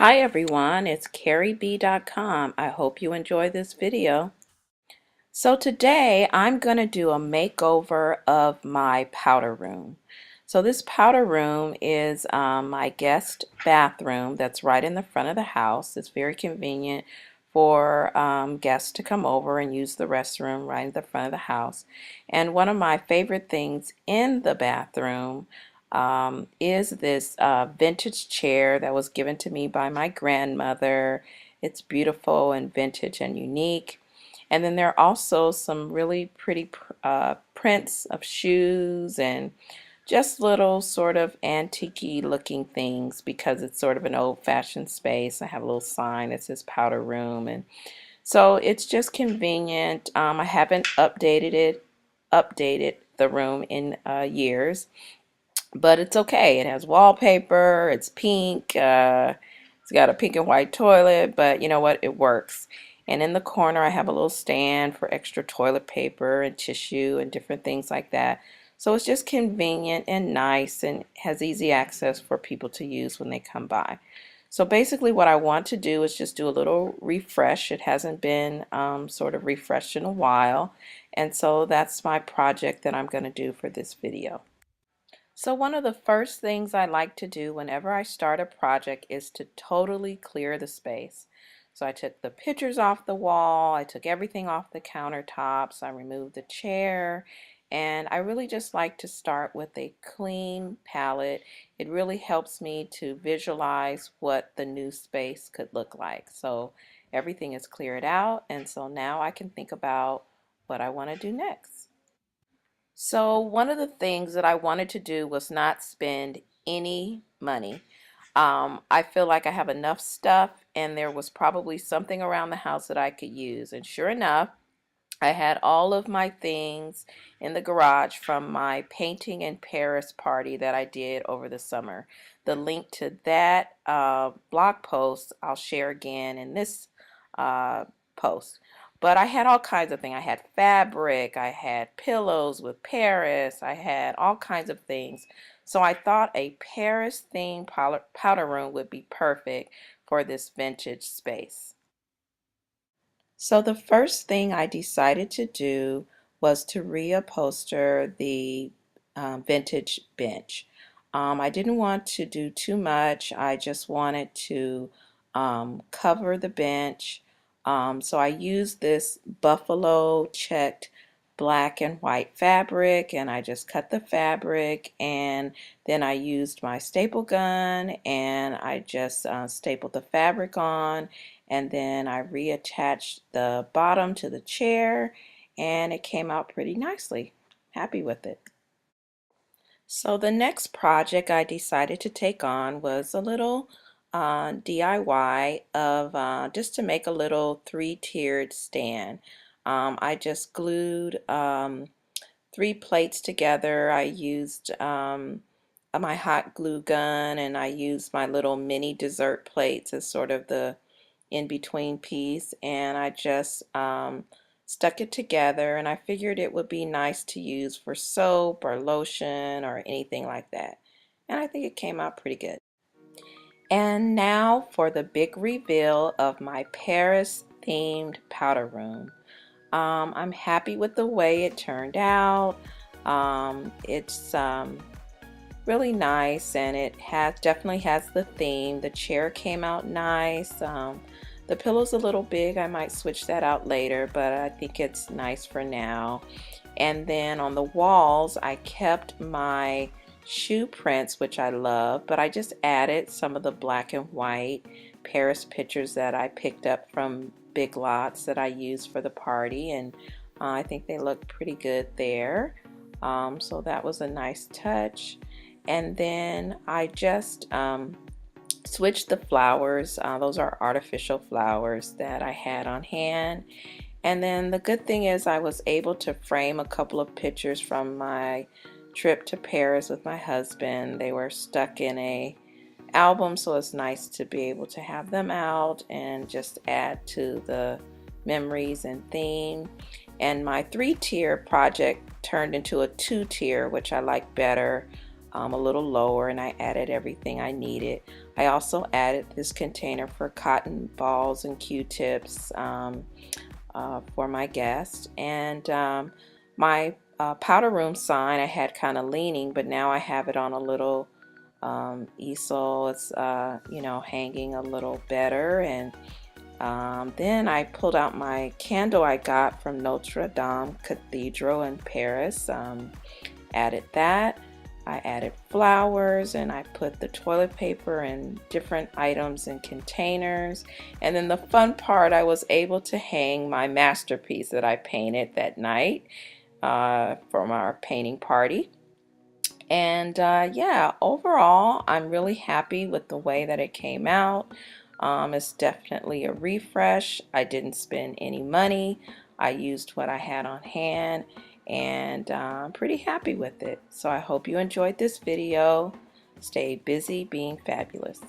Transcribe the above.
Hi everyone, it's carrieb.com. I hope you enjoy this video. So today I'm going to do a makeover of my powder room. So this powder room is my guest bathroom that's right in the front of the house. It's very convenient for guests to come over and use the restroom right in the front of the house. And one of my favorite things in the bathroom is this vintage chair that was given to me by my grandmother. It's beautiful and vintage and unique. And then there are also some really pretty prints of shoes and just little sort of antique-y looking things because it's sort of an old-fashioned space. I have a little sign that says powder room, and so it's just convenient. I haven't updated the room in years, but it's okay. It has wallpaper, it's pink, it's got a pink and white toilet, but you know what? It works. And in the corner, I have a little stand for extra toilet paper and tissue and different things like that. So it's just convenient and nice and has easy access for people to use when they come by. So basically what I want to do is just do a little refresh. It hasn't been sort of refreshed in a while. And so that's my project that I'm going to do for this video. So one of the first things I like to do whenever I start a project is to totally clear the space. So I took the pictures off the wall, I took everything off the countertops, I removed the chair, and I really just like to start with a clean palette. It really helps me to visualize what the new space could look like. So everything is cleared out, and so now I can think about what I want to do next. So one of the things that I wanted to do was not spend any money. I feel like I have enough stuff and there was probably something around the house that I could use. And sure enough, I had all of my things in the garage from my painting in Paris party that I did over the summer. The link to that blog post I'll share again in this uh, post. But I had all kinds of things. I had fabric, I had pillows with Paris, I had all kinds of things. So I thought a Paris themed powder room would be perfect for this vintage space. So the first thing I decided to do was to reupholster the vintage bench. I didn't want to do too much. I just wanted to cover the bench. So I used this buffalo checked black and white fabric, and I just cut the fabric, and then I used my staple gun and I just stapled the fabric on, and then I reattached the bottom to the chair and it came out pretty nicely. Happy with it. So the next project I decided to take on was a little DIY of just to make a little three-tiered stand. I just glued three plates together. I used my hot glue gun and I used my little mini dessert plates as sort of the in-between piece, and I just stuck it together, and I figured it would be nice to use for soap or lotion or anything like that, and I think it came out pretty good. And now for the big reveal of my Paris themed powder room. I'm happy with the way it turned out. It's really nice, and it definitely has the theme. The chair came out nice. The pillow's a little big. I might switch that out later, but I think it's nice for now. And then on the walls, I kept my shoe prints, which I love, but I just added some of the black and white Paris pictures that I picked up from Big Lots that I used for the party, and I think they look pretty good there. So that was a nice touch. And then I just switched the flowers. Those are artificial flowers that I had on hand. And then the good thing is I was able to frame a couple of pictures from my trip to Paris with my husband. They were stuck in a album, so it's nice to be able to have them out and just add to the memories and theme. And my three-tier project turned into a two-tier, which I like better. a little lower, and I added everything I needed. I also added this container for cotton balls and Q-tips for my guest. And my powder room sign I had kind of leaning, but now I have it on a little easel. It's you know, hanging a little better. And then I pulled out my candle I got from Notre Dame Cathedral in Paris. Added that. I added flowers, and I put the toilet paper and different items in containers. And then the fun part, I was able to hang my masterpiece that I painted that night from our painting party. And yeah, overall, I'm really happy with the way that it came out. It's definitely a refresh. I didn't spend any money. I used what I had on hand, and I'm pretty happy with it. So I hope you enjoyed this video. Stay busy being fabulous.